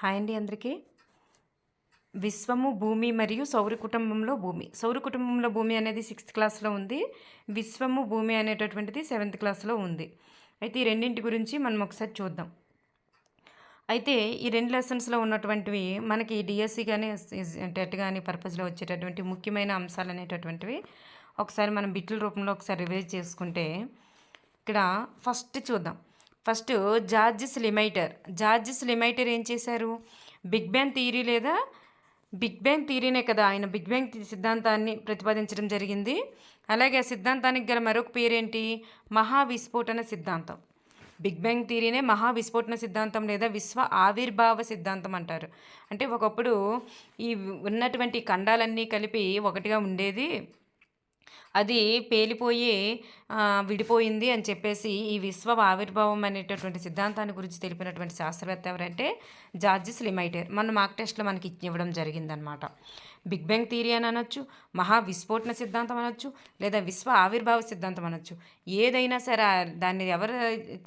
Hi అండి అందరికీ. విశ్వము భూమి మరియు సౌర కుటుంబంలో భూమి. సౌర కుటుంబంలో భూమి అనేది 6th క్లాస్లో ఉంది. విశ్వము భూమి అనేటటువంటిది 7th క్లాస్లో ఉంది. అయితే ఈ రెండింటి గురించి మనం ఒకసారి చూద్దాం. అయితే ఈ రెండు లెసన్స్లో ఉన్నటువంటివి మనకి డిఎస్సి కానీ టెట్ కానీ పర్పస్లో వచ్చేటటువంటి ముఖ్యమైన అంశాలు అనేటటువంటివి ఒకసారి మనం బిట్ల రూపంలో ఒకసారి రివైజ్ చేసుకుంటే ఇక్కడ ఫస్ట్ చూద్దాం. ఫస్ట్ జార్జిస్ లిమైటర్ ఏం చేశారు? బిగ్ బ్యాంగ్ థియరీ లేదా బిగ్ బ్యాంగ్ థియరీనే కదా, ఆయన బిగ్ బ్యాంగ్ సిద్ధాంతాన్ని ప్రతిపాదించడం జరిగింది. అలాగే ఆ సిద్ధాంతానికి గల మరొక పేరేంటి? మహావిస్ఫోటన సిద్ధాంతం. బిగ్ బ్యాంగ్ థియరీనే మహావిస్ఫోటన సిద్ధాంతం లేదా విశ్వ ఆవిర్భావ సిద్ధాంతం అంటారు. అంటే ఒకప్పుడు ఈ ఉన్నటువంటి ఖండాలన్నీ కలిపి ఒకటిగా ఉండేది, అది పేలిపోయి విడిపోయింది అని చెప్పేసి ఈ విశ్వ ఆవిర్భావం అనేటటువంటి సిద్ధాంతాన్ని గురించి తెలిపినటువంటి శాస్త్రవేత్త ఎవరంటే జార్జిస్ లిమైటర్. మన మార్క్ టెస్ట్లో మనకి ఇవ్వడం జరిగిందనమాట. బిగ్ బ్యాంగ్ థియరీ అని అనొచ్చు, మహా విస్ఫోటన సిద్ధాంతం అనొచ్చు, లేదా విశ్వ ఆవిర్భావ సిద్ధాంతం అనొచ్చు. ఏదైనా సరే దాన్ని ఎవరు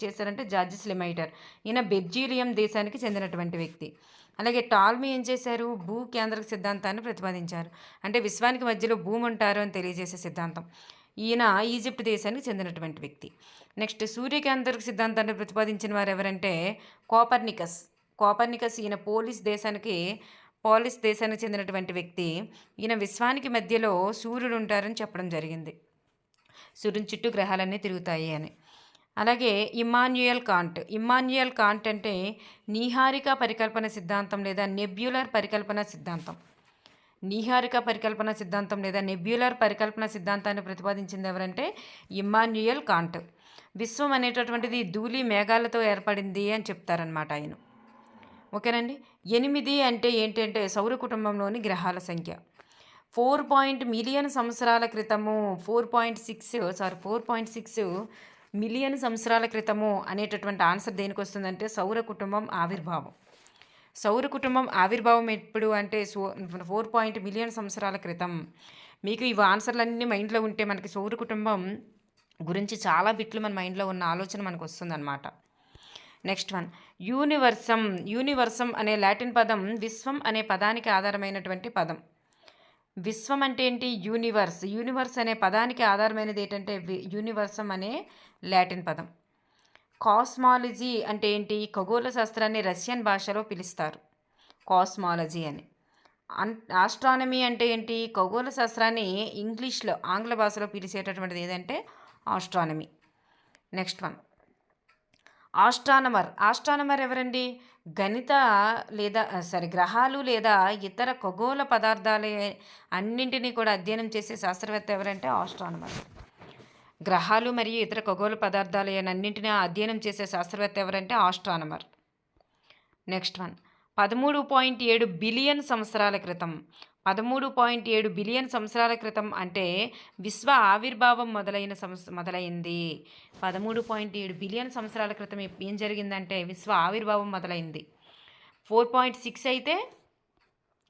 చేశారంటే జార్జిస్ లిమైటర్. ఈయన బెల్జియం దేశానికి చెందినటువంటి వ్యక్తి. అలాగే టాల్మీ ఏం చేశారు? భూ కేంద్రక సిద్ధాంతాన్ని ప్రతిపాదించారు. అంటే విశ్వానికి మధ్యలో భూమి ఉంటారు అని తెలియజేసే సిద్ధాంతం. ఈయన ఈజిప్ట్ దేశానికి చెందినటువంటి వ్యక్తి. నెక్స్ట్ సూర్యకేంద్రక సిద్ధాంతాన్ని ప్రతిపాదించిన వారు ఎవరంటే కోపర్నికస్. ఈయన పోలిస్ దేశానికి చెందినటువంటి వ్యక్తి. ఈయన విశ్వానికి మధ్యలో సూర్యుడు ఉంటారని చెప్పడం జరిగింది. సూర్యుని చుట్టూ గ్రహాలన్నీ తిరుగుతాయి అని. అలాగే ఇమ్మాన్యుయల్ కాంట్ అంటే నీహారిక పరికల్పన సిద్ధాంతం లేదా నెబ్యులర్ పరికల్పన సిద్ధాంతాన్ని ప్రతిపాదించింది ఎవరంటే ఇమ్మాన్యుయల్ కాంట్. విశ్వం అనేటటువంటిది ధూళి మేఘాలతో ఏర్పడింది అని చెప్తారనమాట ఆయన. ఓకేనండి. 8 అంటే ఏంటంటే సౌర కుటుంబంలోని గ్రహాల సంఖ్య. 4 మిలియన్ సంవత్సరాల క్రితము 4.6 మిలియన్ సంవత్సరాల క్రితము అనేటటువంటి ఆన్సర్ దేనికి వస్తుందంటే సౌర కుటుంబం ఆవిర్భావం ఎప్పుడు అంటే 4 మిలియన్ సంవత్సరాల క్రితం. మీకు ఇవి ఆన్సర్లన్నీ మైండ్లో ఉంటే మనకి సౌర కుటుంబం గురించి చాలా బిట్లు మన మైండ్లో ఉన్న ఆలోచన మనకు వస్తుందన్నమాట. నెక్స్ట్ వన్ యూనివర్సం అనే లాటిన్ పదం విశ్వం అనే పదానికి ఆధారమైనటువంటి పదం. విశ్వం అంటే ఏంటి? యూనివర్స్ అనే పదానికి ఆధారమైనది ఏంటంటే యూనివర్సం అనే లాటిన్ పదం. కాస్మాలజీ అంటే ఏంటి? ఖగోళ శాస్త్రాన్ని రష్యన్ భాషలో పిలుస్తారు కాస్మాలజీ అని. ఆస్ట్రానమీ అంటే ఏంటి? ఖగోళ శాస్త్రాన్ని ఆంగ్ల భాషలో పిలిచేటటువంటిది ఏదంటే ఆస్ట్రానమీ. నెక్స్ట్ వన్ ఆస్ట్రానమర్ ఎవరండి? గ్రహాలు లేదా ఇతర ఖగోళ పదార్థాల అన్నింటినీ కూడా అధ్యయనం చేసే శాస్త్రవేత్త ఎవరంటే ఆస్ట్రానమర్. గ్రహాలు మరియు ఇతర ఖగోళ పదార్థాల అన్నింటినీ అధ్యయనం చేసే శాస్త్రవేత్త ఎవరంటే ఆస్ట్రానమర్. నెక్స్ట్ వన్ 13.7 బిలియన్ సంవత్సరాల క్రితం. 13.7 బిలియన్ సంవత్సరాల క్రితం అంటే విశ్వ ఆవిర్భావం మొదలైంది. 13.7 బిలియన్ సంవత్సరాల క్రితం ఏం జరిగిందంటే విశ్వ ఆవిర్భావం మొదలైంది. 4.6 అయితే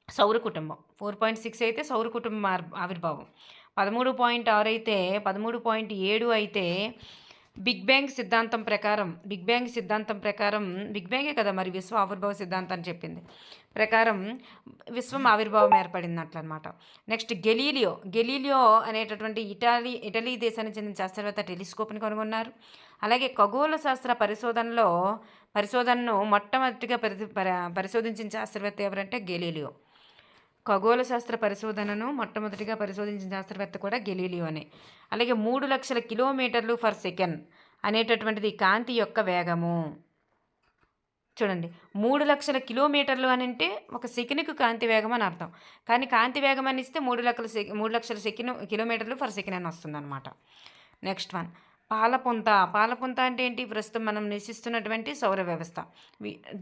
సౌర కుటుంబం. 4.6 అయితే సౌర కుటుంబం ఆవిర్భావం. 13.6 అయితే 13.7 అయితే బిగ్ బ్యాంగ్ సిద్ధాంతం ప్రకారం బిగ్ బ్యాంగే కదా మరి విశ్వ ఆవిర్భావ సిద్ధాంతాన్ని చెప్పింది ప్రకారం విశ్వం ఆవిర్భావం ఏర్పడిందట్లనమాట. నెక్స్ట్ గెలీలియో అనేటటువంటి ఇటలీ దేశానికి చెందిన శాస్త్రవేత్త టెలిస్కోప్ని కనుగొన్నారు. అలాగే ఖగోళ శాస్త్ర పరిశోధనను మొట్టమొదటిగా పరిశోధించిన శాస్త్రవేత్త ఎవరంటే గెలీలియో. ఖగోళ శాస్త్ర పరిశోధనను మొట్టమొదటిగా పరిశోధించిన శాస్త్రవేత్త కూడా గెలీలియోనే. అలాగే 3 లక్షల కిలోమీటర్లు పర్ సెకండ్ అనేటటువంటిది కాంతి యొక్క వేగము. చూడండి, 3 లక్షల కిలోమీటర్లు అని అంటే ఒక సెకండ్కు కాంతి వేగం అని అర్థం. కానీ కాంతి వేగం అని ఇస్తే 3 లక్షల కిలోమీటర్లు పర్ సెకండ్ అని వస్తుందన్నమాట. నెక్స్ట్ వన్ పాలపుంత అంటే ఏంటి? ప్రస్తుతం మనం నివసిస్తున్నటువంటి సౌర వ్యవస్థ.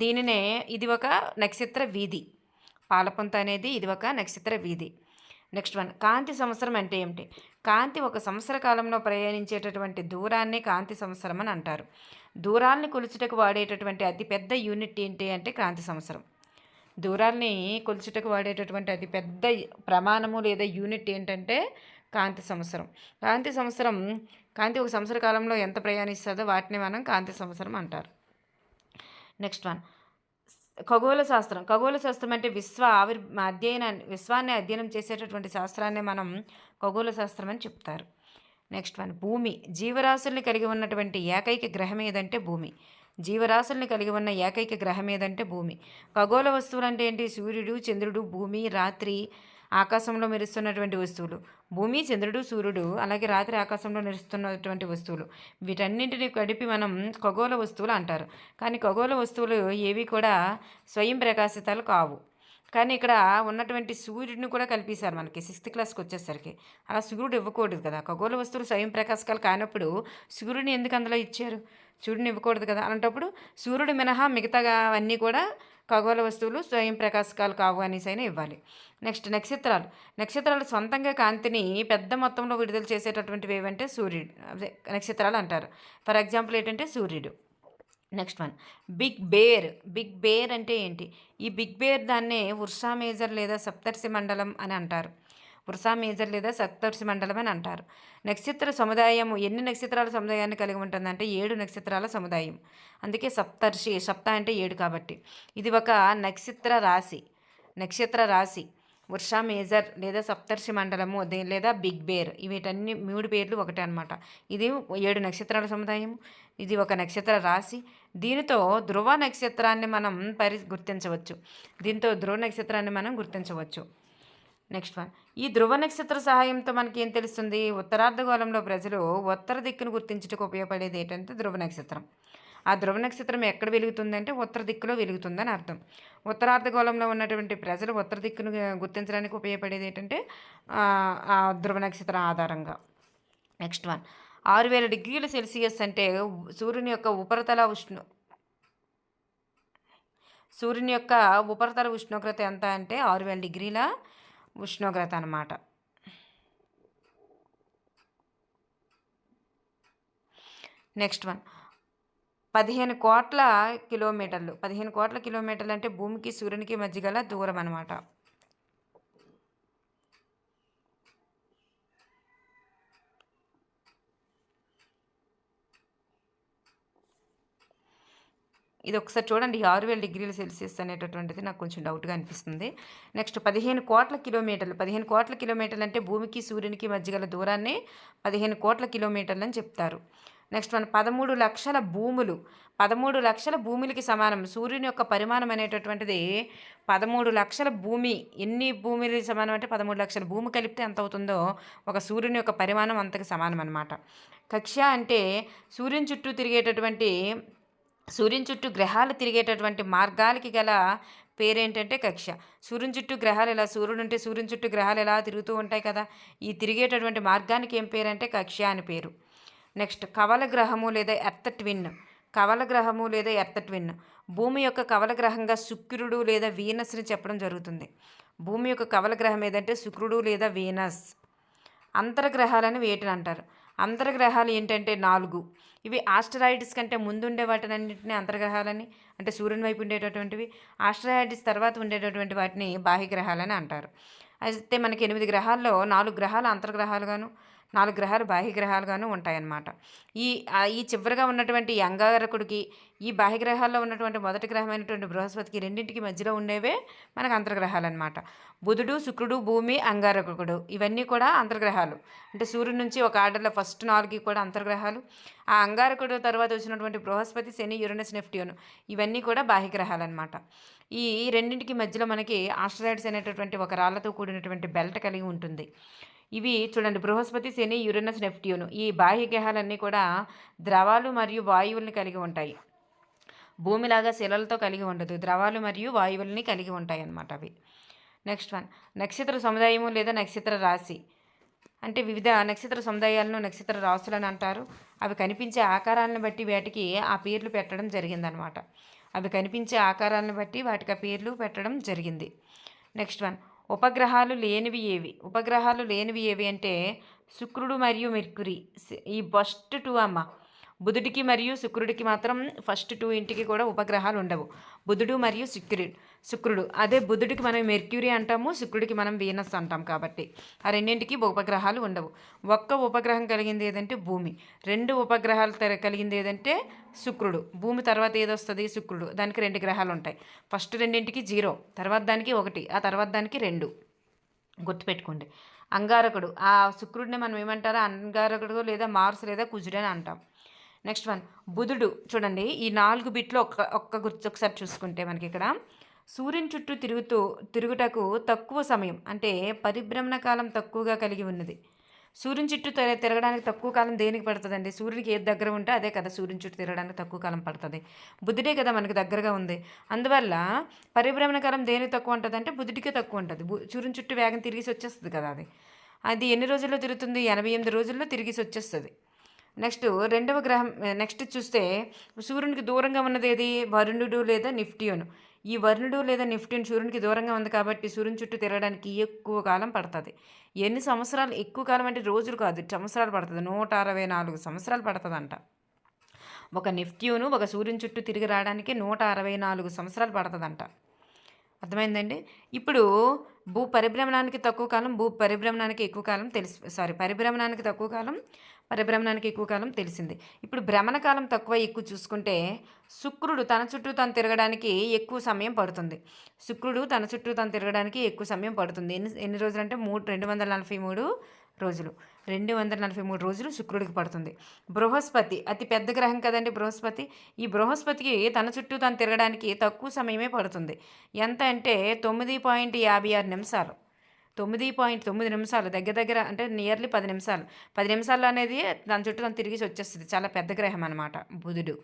దీనినే ఇది ఒక నక్షత్ర వీధి. పాలపుంత అనేది ఇది ఒక నక్షత్ర వీధి. నెక్స్ట్ వన్ కాంతి సంవత్సరం అంటే ఏమిటి? కాంతి ఒక సంవత్సర కాలంలో ప్రయాణించేటటువంటి దూరాన్ని కాంతి సంవత్సరం అని అంటారు. దూరాల్ని కొలుచుటకు వాడేటటువంటి అతిపెద్ద యూనిట్ ఏంటి అంటే కాంతి సంవత్సరం. దూరాల్ని కొలుచుటకు వాడేటటువంటి అతిపెద్ద ప్రమాణము లేదా యూనిట్ ఏంటంటే కాంతి సంవత్సరం. కాంతి ఒక సంవత్సర కాలంలో ఎంత ప్రయాణిస్తుందో వాటిని మనం కాంతి సంవత్సరం అంటారు. నెక్స్ట్ వన్ ఖగోళ శాస్త్రం. ఖగోళ శాస్త్రం అంటే విశ్వాన్ని అధ్యయనం చేసేటటువంటి శాస్త్రాన్నే మనం ఖగోళ శాస్త్రం అని చెప్తారు. నెక్స్ట్ వన్ భూమి. జీవరాశుల్ని కలిగి ఉన్నటువంటి ఏకైక గ్రహం ఏదంటే భూమి. జీవరాశుల్ని కలిగి ఉన్న ఏకైక గ్రహం ఏదంటే భూమి. ఖగోళ వస్తువులు అంటే ఏంటి? సూర్యుడు, చంద్రుడు, భూమి, రాత్రి ఆకాశంలో మెరుస్తున్నటువంటి వస్తువులు. భూమి, చంద్రుడు, సూర్యుడు, అలాగే రాత్రి ఆకాశంలో మెరుస్తున్నటువంటి వస్తువులు. వీటన్నింటిని కలిపి మనం ఖగోళ వస్తువులు అంటారు. కానీ ఖగోళ వస్తువులు ఏవి కూడా స్వయం ప్రకాశితాలు కావు. కానీ ఇక్కడ ఉన్నటువంటి సూర్యుడిని కూడా కల్పిస్తారు మనకి 6th క్లాస్కి వచ్చేసరికి. అలా సూర్యుడు ఇవ్వకూడదు కదా. ఖగోళ వస్తువులు స్వయం ప్రకాశకాలు కానప్పుడు సూర్యుడిని ఎందుకు అందులో ఇచ్చారు? సూర్యుడిని ఇవ్వకూడదు కదా. అలాంటప్పుడు సూర్యుడు మినహా మిగతాగా అన్నీ కూడా ఖగోళ వస్తువులు స్వయం ప్రకాశకాలు కావు అనేసి అయినా ఇవ్వాలి. నెక్స్ట్ నక్షత్రాలు. నక్షత్రాలు సొంతంగా కాంతిని పెద్ద మొత్తంలో విడుదల చేసేటటువంటివి ఏవంటే సూర్యుడు, అదే నక్షత్రాలు అంటారు. ఫర్ ఎగ్జాంపుల్ ఏంటంటే సూర్యుడు. Next one big bear. Big bear అంటే ఏంటి? ఈ బిగ్ బేర్ దాన్నే ఉర్సా మేజర్ లేదా సప్తర్షి మండలం అని అంటారు. ఉర్సా మేజర్ లేదా సప్తర్షి మండలం అని అంటారు. నక్షత్ర సముదాయము ఎన్ని నక్షత్రాల సముదాయాన్ని కలిగి ఉంటుందంటే 7 నక్షత్రాల సముదాయం. అందుకే సప్తర్షి, సప్త అంటే 7 కాబట్టి. ఇది ఒక నక్షత్ర రాశి. నక్షత్ర రాశి ఉర్సా మేజర్ లేదా సప్తర్షి మండలము లేదా బిగ్ బేర్, వీటన్ని 3 పేర్లు ఒకటే అనమాట. ఇది 7 నక్షత్రాల సముదాయం. ఇది ఒక నక్షత్ర రాశి. దీనితో ధ్రువ నక్షత్రాన్ని మనం గుర్తించవచ్చు. నెక్స్ట్ వన్ ఈ ధ్రువ నక్షత్ర సహాయంతో మనకి ఏం తెలుస్తుంది? ఉత్తరార్ధగోళంలో ప్రజలు ఉత్తర దిక్కును గుర్తించుటకు ఉపయోగపడేది ఏంటంటే ధ్రువ నక్షత్రం. ఆ ధ్రువ నక్షత్రం ఎక్కడ వెలుగుతుందంటే ఉత్తర దిక్కులో వెలుగుతుందని అర్థం. ఉత్తరార్ధగోళంలో ఉన్నటువంటి ప్రజలు ఉత్తర దిక్కును గుర్తించడానికి ఉపయోగపడేది ఏంటంటే ఆ ధ్రువ నక్షత్రం ఆధారంగా. నెక్స్ట్ వన్ 6000 డిగ్రీల సెల్సియస్ అంటే సూర్యుని యొక్క ఉపరితల ఉష్ణోగ్రత ఎంత అంటే 6000 డిగ్రీల ఉష్ణోగ్రత అన్నమాట. నెక్స్ట్ వన్ 15 కోట్ల కిలోమీటర్లు. 15 కోట్ల కిలోమీటర్లు అంటే భూమికి సూర్యునికి మధ్య గల దూరం అన్నమాట. ఇది ఒకసారి చూడండి. 6000 డిగ్రీల సెల్సియస్ అనేటటువంటిది నాకు కొంచెం డౌట్గా అనిపిస్తుంది. నెక్స్ట్ 15 కోట్ల కిలోమీటర్లు. 15 కోట్ల కిలోమీటర్లు అంటే భూమికి సూర్యునికి మధ్య గల దూరాన్ని 15 కోట్ల కిలోమీటర్లు అని చెప్తారు. నెక్స్ట్ మన 13 లక్షల భూములు. 13 లక్షల భూములకి సమానం. సూర్యుని యొక్క పరిమాణం అనేటటువంటిది 13 లక్షల భూమి. ఎన్ని భూమికి సమానం అంటే 13 లక్షల భూమి కలిపితే ఎంత అవుతుందో ఒక సూర్యుని యొక్క పరిమాణం అంతకు సమానం అన్నమాట. కక్ష్య అంటే సూర్యుని చుట్టూ గ్రహాలు తిరిగేటటువంటి మార్గాలకి గల పేరేంటంటే కక్ష్య. సూర్యుని చుట్టూ గ్రహాలు ఎలా సూర్యుడు ఉంటే సూర్యుని చుట్టూ గ్రహాలు ఎలా తిరుగుతూ ఉంటాయి కదా. ఈ తిరిగేటటువంటి మార్గానికి ఏం పేరు అంటే కక్ష్య అని పేరు. నెక్స్ట్ కవల గ్రహము లేదా ఎర్త్ ట్విన్. కవల గ్రహము లేదా ఎర్త్ ట్విన్ భూమి యొక్క కవల గ్రహంగా శుక్రుడు లేదా వీనస్ని చెప్పడం జరుగుతుంది. భూమి యొక్క కవల గ్రహం ఏదంటే శుక్రుడు లేదా వీనస్. అంతర్గ్రహాలని వేటిని అంటారు? అంతర్గ్రహాలు ఏంటంటే 4. ఇవి ఆస్ట్రాయిడ్స్ కంటే ముందు ఉండే వాటినన్నింటినీ అంతర్గ్రహాలని, అంటే సూర్యుని వైపు ఉండేటటువంటివి. ఆస్ట్రాయిడ్స్ తర్వాత ఉండేటటువంటి వాటిని బాహ్యగ్రహాలని అంటారు. అయితే మనకి 8 గ్రహాల్లో 4 గ్రహాలు అంతర్గ్రహాలుగాను 4 గ్రహాలు బాహ్యగ్రహాలుగాను ఉంటాయన్నమాట. ఈ చివరిగా ఉన్నటువంటి అంగారకుడికి ఈ బాహ్యగ్రహాల్లో ఉన్నటువంటి మొదటి గ్రహమైనటువంటి బృహస్పతికి రెండింటికి మధ్యలో ఉండేవే మనకు అంతర్గ్రహాలు అనమాట. బుధుడు, శుక్రుడు, భూమి, అంగారకుడు ఇవన్నీ కూడా అంతర్గ్రహాలు. అంటే సూర్యుడి నుంచి ఒక ఆర్డర్లో ఫస్ట్ 4 కూడా అంతర్గ్రహాలు. ఆ అంగారకుడు తర్వాత వచ్చినటువంటి బృహస్పతి, శని, యురేనస్, నెప్ట్యూన్ ఇవన్నీ కూడా బాహ్యగ్రహాలు అనమాట. ఈ రెండింటికి మధ్యలో మనకి ఆస్ట్రాయిడ్స్ అనేటటువంటి ఒక రాళ్లతో కూడినటువంటి బెల్ట్ కలిగి ఉంటుంది. ఇవి చూడండి బృహస్పతి, శని, యురేనస్, నెప్ట్యూన్ ఈ బాహ్య గ్రహాలన్నీ కూడా ద్రవాలు మరియు వాయువుల్ని కలిగి ఉంటాయి. భూమిలాగా శిలలతో కలిగి ఉండదు. ద్రవాలు మరియు వాయువుల్ని కలిగి ఉంటాయి అన్నమాట అవి. నెక్స్ట్ వన్ నక్షత్ర సముదాయము లేదా నక్షత్ర రాశి. అంటే వివిధ నక్షత్ర సముదాయాలను నక్షత్ర రాశులను అంటారు. అవి కనిపించే ఆకారాలను బట్టి వాటికి ఆ పేర్లు పెట్టడం జరిగిందనమాట. వాటికి ఆ పేర్లు పెట్టడం జరిగింది. నెక్స్ట్ వన్ ఉపగ్రహాలు లేనివి ఏవి అంటే శుక్రుడు మరియు మెర్కురీ. ఈ ఫస్ట్ 2 అమ్మ. బుధుడికి మరియు శుక్రుడికి మాత్రం ఫస్ట్ 2 ఇంటికి కూడా ఉపగ్రహాలు ఉండవు. బుధుడు మరియు శుక్రుడు. అదే బుధుడికి మనం మెర్క్యూరీ అంటాము, శుక్రుడికి మనం వీనస్ అంటాం కాబట్టి ఆ రెండింటికి ఉపగ్రహాలు ఉండవు. ఒక్క ఉపగ్రహం కలిగింది ఏదంటే భూమి. 2 ఉపగ్రహాలు కలిగింది ఏదంటే శుక్రుడు. భూమి తర్వాత ఏదొస్తుంది? శుక్రుడు. దానికి 2 గ్రహాలు ఉంటాయి. ఫస్ట్ రెండింటికి 0, తర్వాత దానికి 1, ఆ తర్వాత దానికి 2. గుర్తుపెట్టుకోండి. అంగారకుడు, ఆ శుక్రుడిని మనం ఏమంటారా? అంగారకుడు లేదా మార్స్ లేదా కుజుడు అని అంటాం. నెక్స్ట్ వన్ బుధుడు. చూడండి, ఈ 4 బిట్లు ఒకసారి చూసుకుంటే మనకి ఇక్కడ సూర్యుని చుట్టూ తిరుగుటకు తక్కువ సమయం, అంటే పరిభ్రమణ కాలం తక్కువగా కలిగి ఉన్నది. సూర్యుని చుట్టూ తిరగడానికి తక్కువ కాలం దేనికి పడుతుందండి? సూర్యునికి ఏది దగ్గర ఉంటే అదే కదా సూర్యుని చుట్టూ తిరగడానికి తక్కువ కాలం పడుతుంది. బుధుడే కదా మనకి దగ్గరగా ఉంది. అందువల్ల పరిభ్రమణ కాలం దేనికి తక్కువ ఉంటుంది అంటే బుధుడికే తక్కువ ఉంటుంది. సూర్యుని చుట్టూ వేగం తిరిగేసి వచ్చేస్తుంది కదా అది ఎన్ని రోజుల్లో తిరుగుతుంది? 88 రోజుల్లో తిరిగేసి వచ్చేస్తుంది. నెక్స్ట్ రెండవ గ్రహం. నెక్స్ట్ చూస్తే సూర్యునికి దూరంగా ఉన్నది ఏది? వరుణుడు లేదా నెప్ట్యూన్. ఈ వరుణుడు లేదా నెప్ట్యూన్ సూర్యునికి దూరంగా ఉంది కాబట్టి సూర్యుని చుట్టూ తిరగడానికి ఎక్కువ కాలం పడుతుంది. ఎన్ని సంవత్సరాలు? ఎక్కువ కాలం అంటే రోజులు కాదు, సంవత్సరాలు పడుతుంది. 164 సంవత్సరాలు పడుతుందంట. ఒక నెప్ట్యూను ఒక సూర్యుని చుట్టూ తిరిగి రావడానికి 164 సంవత్సరాలు పడుతుందంట. అర్థమైందండి? ఇప్పుడు భూ పరిభ్రమణానికి తక్కువ కాలం, పరిభ్రమణానికి ఎక్కువ కాలం పరిభ్రమణానికి తక్కువ కాలం, పరిభ్రమణానికి ఎక్కువ కాలం తెలిసింది. ఇప్పుడు భ్రమణ కాలం తక్కువ ఎక్కువ చూసుకుంటే శుక్రుడు తన చుట్టూ తను తిరగడానికి ఎక్కువ సమయం పడుతుంది. శుక్రుడు తన చుట్టూ తను తిరగడానికి ఎక్కువ సమయం పడుతుంది. ఎన్ని రోజులు అంటే 243 రోజులు. 243 రోజులు శుక్రుడికి పడుతుంది. బృహస్పతి అతి పెద్ద గ్రహం కదండి బృహస్పతి. ఈ బృహస్పతికి తన చుట్టూ తను తిరగడానికి తక్కువ సమయమే పడుతుంది. ఎంత అంటే 9.56 నిమిషాలు. 9.9 నిమిషాలు, దగ్గర అంటే నియర్లీ 10 నిమిషాలు. 10 నిమిషాలు అనేది దాని చుట్టూ తను తిరిగేసి వచ్చేస్తుంది. చాలా పెద్ద గ్రహం అనమాట బుధుడు.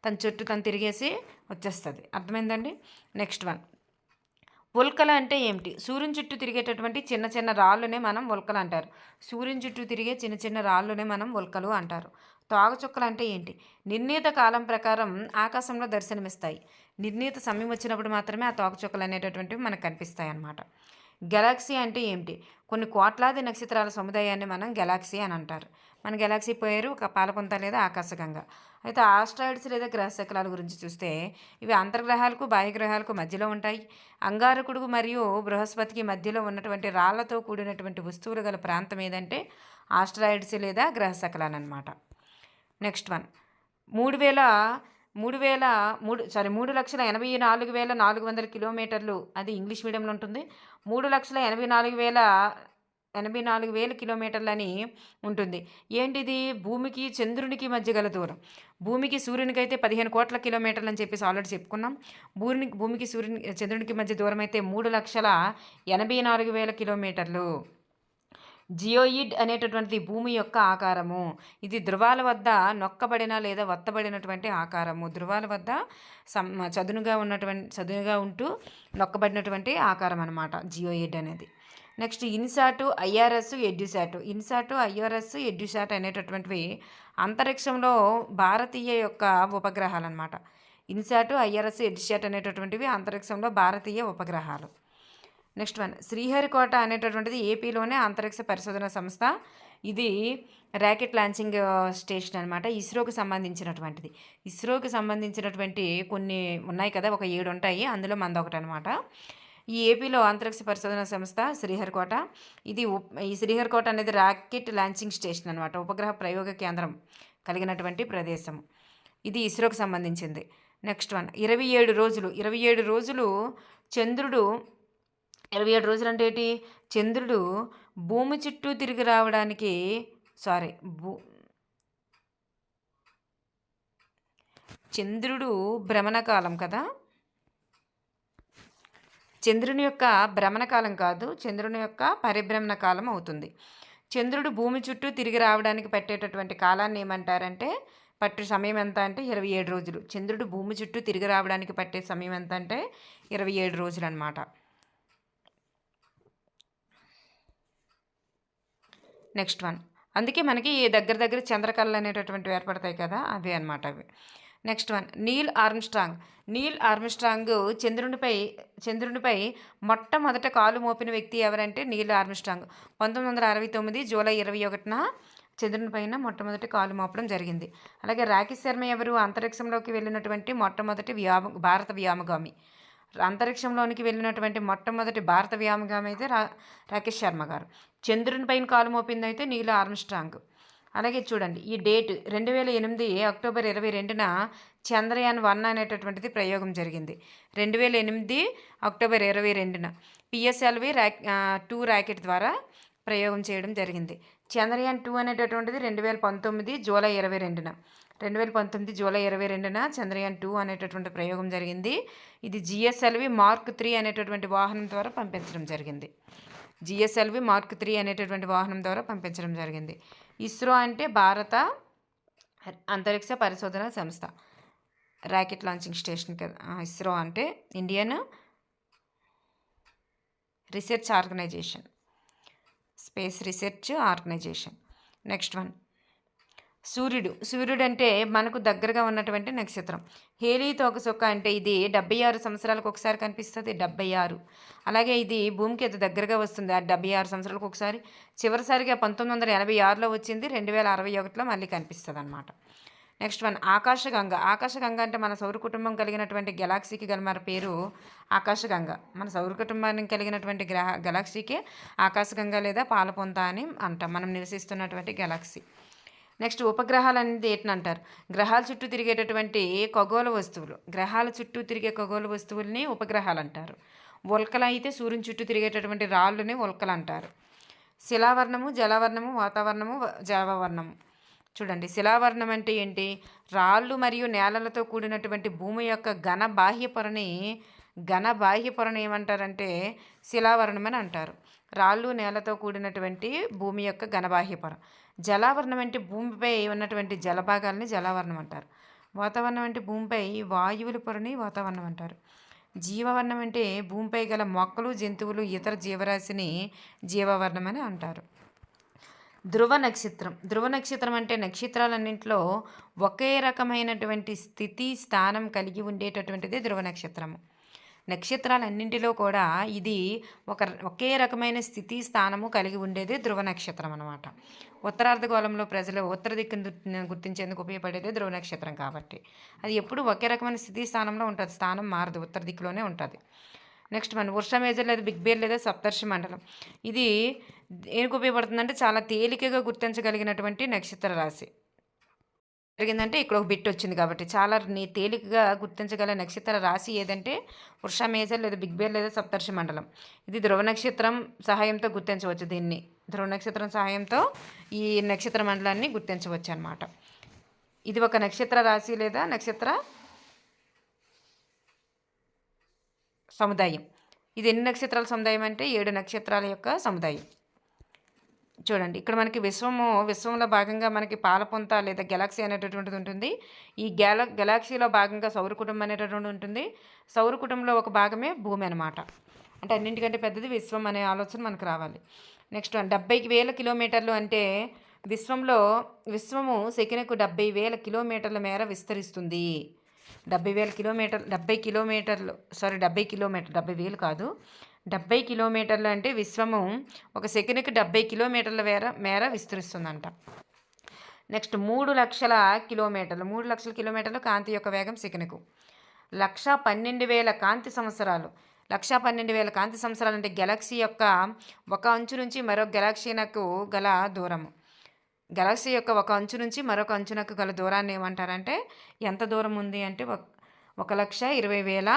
తన చుట్టూ తను తిరిగేసి వచ్చేస్తుంది. అర్థమైందండి? నెక్స్ట్ వన్ ఉల్కల అంటే ఏమిటి? సూర్యుని చుట్టూ తిరిగేటటువంటి చిన్న చిన్న రాళ్ళునే మనం ఉల్కలు అంటారు. సూర్యుని చుట్టూ తిరిగే చిన్న చిన్న రాళ్ళునే మనం ఉల్కలు అంటారు. తోగచుక్కలు అంటే ఏంటి? నిర్ణీత కాలం ప్రకారం ఆకాశంలో దర్శనమిస్తాయి. నిర్ణీత సమయం వచ్చినప్పుడు మాత్రమే ఆ తోగచుక్కలు అనేటటువంటివి మనకు కనిపిస్తాయి అన్నమాట. గెలాక్సీ అంటే ఏమిటి? కొన్ని కోట్లాది నక్షత్రాల సముదాయాన్ని మనం గెలాక్సీ అని అంటారు. మన గెలాక్సీ పేరు ఒక పాలపుంత లేదా ఆకాశగంగ. అయితే ఆస్ట్రాయిడ్స్ లేదా గ్రహశకలాల గురించి చూస్తే ఇవి అంతర్గ్రహాలకు బాహ్యగ్రహాలకు మధ్యలో ఉంటాయి. అంగారకుడు మరియు బృహస్పతికి మధ్యలో ఉన్నటువంటి రాళ్లతో కూడినటువంటి వస్తువులు గల ప్రాంతం ఏదంటే ఆస్ట్రాయిడ్స్ లేదా గ్రహశకలాలు అన్నమాట. నెక్స్ట్ వన్ 3,84,400 కిలోమీటర్లు, అది ఇంగ్లీష్ మీడియంలో ఉంటుంది. 3,84,000 కిలోమీటర్లని ఉంటుంది. ఏంటిది? భూమికి చంద్రునికి మధ్య గల దూరం. భూమికి సూర్యునికి అయితే 15 కోట్ల కిలోమీటర్లు అని చెప్పేసి ఆల్రెడీ చెప్పుకున్నాం. భూమికి చంద్రునికి మధ్య దూరం అయితే 3,84,000 కిలోమీటర్లు. జియోయిడ్ అనేటటువంటిది భూమి యొక్క ఆకారము. ఇది ధృవాల వద్ద నొక్కబడిన లేదా వత్తబడినటువంటి ఆకారము. ధృవాల వద్ద చదునుగా ఉంటూ నొక్కబడినటువంటి ఆకారం అనమాట జియోయిడ్ అనేది. Next INSAT, IRS, EDUSAT. INSAT, IRS, EDUSAT అనేటటువంటివి అంతరిక్షంలో భారతీయ యొక్క ఉపగ్రహాలు అనమాట. ఇన్సాట్, ఐఆర్ఎస్, ఎడ్యుసాట్ అనేటటువంటివి అంతరిక్షంలో భారతీయ ఉపగ్రహాలు. నెక్స్ట్ వన్ శ్రీహరికోట అనేటటువంటిది ఏపీలోనే అంతరిక్ష పరిశోధన సంస్థ. ఇది ర్యాకెట్ లాంచింగ్ స్టేషన్ అనమాట. ఇస్రోకి సంబంధించినటువంటిది. ఇస్రోకి సంబంధించినటువంటి కొన్ని ఉన్నాయి కదా, ఒక 7 ఉంటాయి, అందులో మనది ఒకటి అనమాట. ఈ ఏపీలో అంతరిక్ష పరిశోధన సంస్థ శ్రీహరికోట. ఈ శ్రీహరికోట అనేది ర్యాకెట్ లాంచింగ్ స్టేషన్ అనమాట. ఉపగ్రహ ప్రయోగ కేంద్రం కలిగినటువంటి ప్రదేశం. ఇది ఇస్రోకి సంబంధించింది. నెక్స్ట్ వన్ 27 రోజులు చంద్రుడు 27 రోజులు అంటే ఏంటి? చంద్రుడు భూమి చుట్టూ తిరిగి రావడానికి చంద్రుడు భ్రమణకాలం కదా, చంద్రుని యొక్క భ్రమణకాలం కాదు, చంద్రుని యొక్క పరిభ్రమణ కాలం అవుతుంది. చంద్రుడు భూమి చుట్టూ తిరిగి రావడానికి పట్టేటటువంటి కాలాన్ని ఏమంటారంటే పట్టే సమయం ఎంత అంటే 27 రోజులు. చంద్రుడు భూమి చుట్టూ తిరిగి రావడానికి పట్టే సమయం ఎంత అంటే 27 రోజులు అనమాట. నెక్స్ట్ వన్ అందుకే మనకి దగ్గర చంద్రకళలు అనేటటువంటివి ఏర్పడతాయి కదా, అవే అనమాట అవి. నెక్స్ట్ వన్ నీల్ ఆర్మ్స్ట్రాంగ్ చంద్రునిపై మొట్టమొదట కాలు మోపిన వ్యక్తి ఎవరంటే నీల్ ఆర్మ్స్ట్రాంగ్. 1969 జూలై 21న చంద్రుని పైన మొట్టమొదటి కాలు మోపడం జరిగింది. అలాగే రాకేష్ శర్మ ఎవరు? అంతరిక్షంలోకి వెళ్ళినటువంటి మొట్టమొదటి భారత వ్యోమగామి. అంతరిక్షంలోనికి వెళ్ళినటువంటి మొట్టమొదటి భారత వ్యోమగామి అయితే రాకేష్ శర్మ గారు. చంద్రుని పైన కాలు మోపింది అయితే నీల్ ఆర్మ్స్ట్రాంగ్. అలాగే చూడండి, ఈ డేట్ 2008 అక్టోబర్ 22న చంద్రయాన్-1 అనేటటువంటిది ప్రయోగం జరిగింది. 2008 అక్టోబర్ 22న PSLV 2 ర్యాకెట్ ద్వారా ప్రయోగం చేయడం జరిగింది. చంద్రయాన్-2 అనేటటువంటిది 2019 జూలై 22న 2019 జూలై 22న చంద్రయాన్-2 అనేటటువంటి ప్రయోగం జరిగింది. ఇది GSLV మార్క్ 3 అనేటటువంటి వాహనం ద్వారా పంపించడం జరిగింది. GSLV మార్క్ 3 అనేటటువంటి వాహనం ద్వారా పంపించడం జరిగింది. ఇస్రో అంటే భారత అంతరిక్ష పరిశోధన సంస్థ, రాకెట్ లాంచింగ్ స్టేషన్ కదా. ఇస్రో అంటే Indian research organisation, space research organisation. Next one, సూర్యుడు అంటే మనకు దగ్గరగా ఉన్నటువంటి నక్షత్రం. హేలీ తోకచుక్క అంటే ఇది 76 సంవత్సరాలకు ఒకసారి కనిపిస్తుంది. 76. అలాగే ఇది భూమికి అతి దగ్గరగా వస్తుంది. 76 సంవత్సరాలకు ఒకసారి. చివరిసారిగా 1986లో వచ్చింది. 2061లో మళ్ళీ కనిపిస్తుంది అన్నమాట. నెక్స్ట్ వన్, ఆకాశగంగ. ఆకాశగంగ అంటే మన సౌర కుటుంబం కలిగినటువంటి గెలాక్సీకి గల మన పేరు ఆకాశగంగ. మన సౌర కుటుంబానికి కలిగినటువంటి గెలాక్సీకి ఆకాశగంగ లేదా పాలపొంత అని అంటాం, మనం నివసిస్తున్నటువంటి గెలాక్సీ. నెక్స్ట్, ఉపగ్రహాలు అనేది ఏంటంటారు? గ్రహాల చుట్టూ తిరిగేటటువంటి ఖగోళ వస్తువులు. గ్రహాల చుట్టూ తిరిగే ఖగోళ వస్తువుల్ని ఉపగ్రహాలు అంటారు. ఉల్కలు అయితే సూర్యుని చుట్టూ తిరిగేటటువంటి రాళ్ళని ఉల్కలు అంటారు. శిలావర్ణము, జలవర్ణము, వాతావరణము, జలవర్ణము. చూడండి, శిలావర్ణం అంటే ఏంటి? రాళ్ళు మరియు నేలలతో కూడినటువంటి భూమి యొక్క ఘన బాహ్య పొరని ఏమంటారంటే శిలావర్ణం అని అంటారు. రాళ్ళు నేలతో కూడినటువంటి భూమి యొక్క ఘన బాహ్య పొర. జలావరణం అంటే భూమిపై ఉన్నటువంటి జలభాగాల్ని జలావరణం అంటారు. వాతావరణం అంటే భూమిపై వాయువుల పొరని వాతావరణం అంటారు. జీవవర్ణం అంటే భూమిపై గల మొక్కలు, జంతువులు, ఇతర జీవరాశిని జీవవర్ణం అని అంటారు. ధ్రువ నక్షత్రం అంటే నక్షత్రాలన్నింటిలో ఒకే రకమైనటువంటి స్థితి, స్థానం కలిగి ఉండేటటువంటిది ధ్రువ నక్షత్రము. నక్షత్రాలన్నింటిలో కూడా ఇది ఒకే రకమైన స్థితి, స్థానము కలిగి ఉండేది ధ్రువ నక్షత్రం అన్నమాట. ఉత్తరార్ధగోళంలో ప్రజలు ఉత్తర దిక్కును గుర్తించేందుకు ఉపయోగపడేది ధ్రువ నక్షత్రం కాబట్టి అది ఎప్పుడు ఒకే రకమైన స్థితి, స్థానంలో ఉంటుంది. స్థానం మారదు, ఉత్తర దిక్కులోనే ఉంటుంది. నెక్స్ట్ మన ఉర్సా మేజర్ లేదా బిగ్ బేర్ లేదా సప్తర్షి మండలం. ఇది దేనికి ఉపయోగపడుతుందంటే చాలా తేలికగా గుర్తించగలిగినటువంటి నక్షత్ర రాశి. జరిగిందంటే ఇక్కడ ఒక బిట్ వచ్చింది కాబట్టి చాలా తేలికగా గుర్తించగల నక్షత్ర రాశి ఏదంటే వృష మేజర్ లేదా బిగ్ బేర్ లేదా సప్తర్షి మండలం. ఇది ధ్రువ నక్షత్రం సహాయంతో గుర్తించవచ్చు. దీన్ని ధ్రువ నక్షత్రం సహాయంతో ఈ నక్షత్ర మండలాన్ని గుర్తించవచ్చు అన్నమాట. ఇది ఒక నక్షత్ర రాశి లేదా నక్షత్ర సముదాయం. ఇది ఎన్ని నక్షత్రాల సముదాయం అంటే 7 నక్షత్రాల యొక్క సముదాయం. చూడండి, ఇక్కడ మనకి విశ్వంలో భాగంగా మనకి పాలపొంత లేదా గెలాక్సీ అనేటటువంటిది ఉంటుంది. ఈ గెలాక్సీలో భాగంగా సౌర కుటుంబం అనేటటువంటి ఉంటుంది. సౌర కుటుంబంలో ఒక భాగమే భూమి అనమాట. అంటే అన్నింటికంటే పెద్దది విశ్వం అనే ఆలోచన మనకు రావాలి. నెక్స్ట్ 70,000 కిలోమీటర్లు అంటే విశ్వము సెకనుకు 70,000 కిలోమీటర్ల మేర విస్తరిస్తుంది. 70,000 కిలోమీటర్లు 70 కాదు, 70 కిలోమీటర్లు అంటే విశ్వము ఒక సెకనుకి 70 కిలోమీటర్ల మేర విస్తరిస్తుందంట. నెక్స్ట్ 3 లక్షల కిలోమీటర్లు కాంతి యొక్క వేగం సెకనుకు. 112,000 కాంతి సంవత్సరాలు. 112,000 కాంతి సంవత్సరాలు అంటే గెలాక్సీ యొక్క ఒక అంచు నుంచి మరొక గెలాక్సీనకు గల దూరము. గెలాక్సీ యొక్క ఒక అంచు నుంచి మరొక అంచునకు గల దూరాన్ని ఏమంటారంటే ఎంత దూరం ఉంది అంటే 1,20,000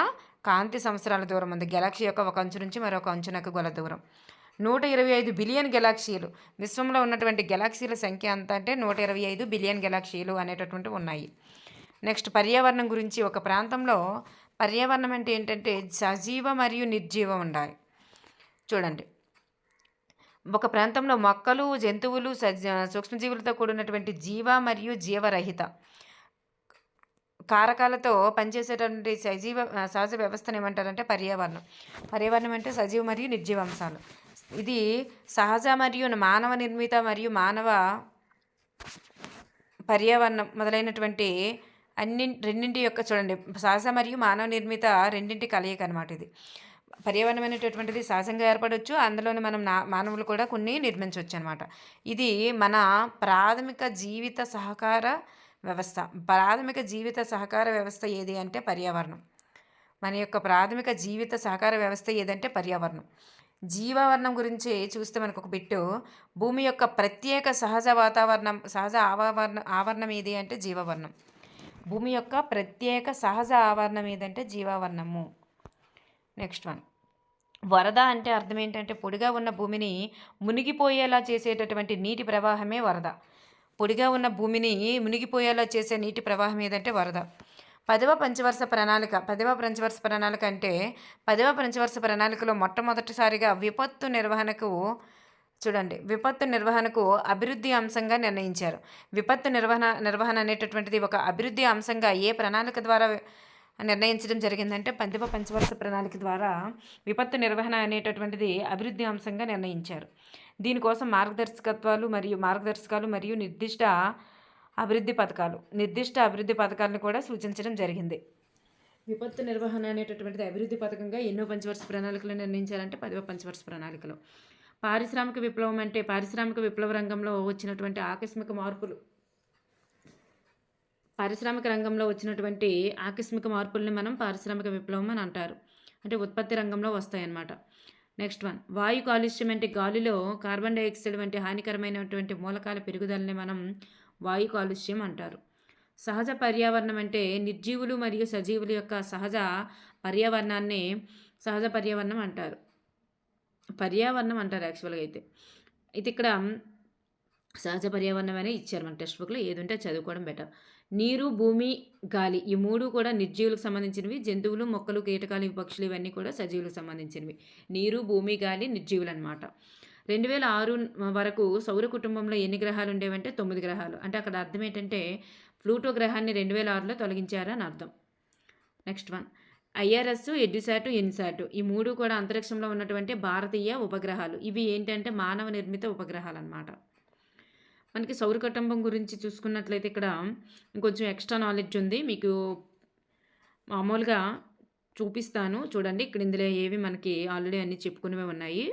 కాంతి సంవత్సరాల దూరం ఉంది. గెలాక్సీ యొక్క ఒక అంచు నుంచి మరొక అంచునకు గల దూరం. 125 బిలియన్ గెలాక్సీలు. విశ్వంలో ఉన్నటువంటి గెలాక్సీల సంఖ్య ఎంత అంటే 125 బిలియన్ గెలాక్సీలు అనేటటువంటివి ఉన్నాయి. నెక్స్ట్ పర్యావరణం గురించి. ఒక ప్రాంతంలో పర్యావరణం అంటే ఏంటంటే సజీవ మరియు నిర్జీవం ఉండాలి. చూడండి, ఒక ప్రాంతంలో మొక్కలు, జంతువులు, సూక్ష్మజీవులతో కూడినటువంటి జీవ మరియు జీవరహిత కారకాలతో పనిచేసేటువంటి సహజ వ్యవస్థను ఏమంటారంటే పర్యావరణం. పర్యావరణం అంటే సజీవ మరియు నిర్జీవ అంశాలు. ఇది సహజ మరియు మానవ నిర్మిత మరియు మానవ పర్యావరణం మొదలైనటువంటి రెండింటి యొక్క చూడండి, సహజ మరియు మానవ నిర్మిత రెండింటి కలయిక అనమాట ఇది. పర్యావరణం అనేటటువంటిది సహజంగా ఏర్పడవచ్చు. అందులోనే మనం మానవులు కూడా కొన్ని నిర్మించవచ్చు అనమాట. ఇది మన ప్రాథమిక జీవిత సహకార వ్యవస్థ. ప్రాథమిక జీవిత సహకార వ్యవస్థ ఏది అంటే పర్యావరణం. మన యొక్క ప్రాథమిక జీవిత సహకార వ్యవస్థ ఏదంటే పర్యావరణం. జీవావరణం గురించి చూస్తే మనకు ఒక బిట్టు, భూమి యొక్క ప్రత్యేక సహజ వాతావరణం ఆవరణం ఏది అంటే జీవావరణం. భూమి యొక్క ప్రత్యేక సహజ ఆవరణం ఏదంటే జీవావరణము. నెక్స్ట్ వన్, వరద అంటే అర్థం ఏంటంటే పొడిగా ఉన్న భూమిని మునిగిపోయేలా చేసేటటువంటి నీటి ప్రవాహమే వరద. పొడిగా ఉన్న భూమిని మునిగిపోయేలా చేసే నీటి ప్రవాహం ఏదంటే వరద. పదవ పంచవర్ష ప్రణాళిక అంటే పదవ పంచవర్ష ప్రణాళికలో మొట్టమొదటిసారిగా విపత్తు నిర్వహణకు అభివృద్ధి అంశంగా నిర్ణయించారు. విపత్తు నిర్వహణ అనేటటువంటిది ఒక అభివృద్ధి అంశంగా ఏ ప్రణాళిక ద్వారా నిర్ణయించడం జరిగిందంటే పదవ పంచవర్ష ప్రణాళిక ద్వారా విపత్తు నిర్వహణ అనేటటువంటిది అభివృద్ధి అంశంగా నిర్ణయించారు. దీనికోసం మార్గదర్శకాలు మరియు నిర్దిష్ట అభివృద్ధి పథకాలను కూడా సూచించడం జరిగింది. విపత్తు నిర్వహణ అనేటటువంటిది అభివృద్ధి పథకంగా ఎన్నో పంచవర్ష ప్రణాళికలు నిర్ణయించారంటే పదవ పంచవర్ష ప్రణాళికలో. పారిశ్రామిక విప్లవం అంటే పారిశ్రామిక విప్లవ రంగంలో వచ్చినటువంటి ఆకస్మిక మార్పులు. పారిశ్రామిక రంగంలో వచ్చినటువంటి ఆకస్మిక మార్పుల్ని మనం పారిశ్రామిక విప్లవం అని అంటారు. అంటే ఉత్పత్తి రంగంలో వస్తాయన్నమాట. నెక్స్ట్ వన్, వాయు కాలుష్యం అంటే గాలిలో కార్బన్ డైఆక్సైడ్ వంటి హానికరమైనటువంటి మూలకాల పెరుగుదలని మనం వాయు కాలుష్యం అంటారు. సహజ పర్యావరణం అంటే నిర్జీవులు మరియు సజీవుల యొక్క సహజ పర్యావరణాన్ని సహజ పర్యావరణం అంటారు. యాక్చువల్గా అయితే ఇక్కడ సహజ పర్యావరణం అనే ఇచ్చారు మన టెక్స్ట్ బుక్లో. ఏది ఉంటే చదువుకోవడం బెటర్. నీరు, భూమి, గాలి ఈ మూడు కూడా నిర్జీవులకు సంబంధించినవి. జంతువులు, మొక్కలు, కీటకాలు, పక్షులు ఇవన్నీ కూడా సజీవులకు సంబంధించినవి. నీరు, భూమి, గాలి నిర్జీవులు అనమాట. 2006 వరకు సౌర కుటుంబంలో ఎన్ని గ్రహాలు ఉండేవంటే 9 గ్రహాలు. అంటే అక్కడ అర్థం ఏంటంటే ప్లూటో గ్రహాన్ని 2006లో తొలగించారని అర్థం. Next one, IRS, EDUSAT, INSAT ఈ మూడు కూడా అంతరిక్షంలో ఉన్నటువంటి భారతీయ ఉపగ్రహాలు. ఇవి ఏంటంటే మానవ నిర్మిత ఉపగ్రహాలు అన్నమాట. మనకి సౌర కుటుంబం గురించి చూసుకున్నట్లయితే ఇక్కడ ఇంకొంచెం ఎక్స్ట్రా నాలెడ్జ్ ఉంది, మీకు మామూలుగా చూపిస్తాను చూడండి. ఇక్కడ ఇందులో ఏవి మనకి ఆల్రెడీ అన్నీ చెప్పుకునేవి ఉన్నాయి.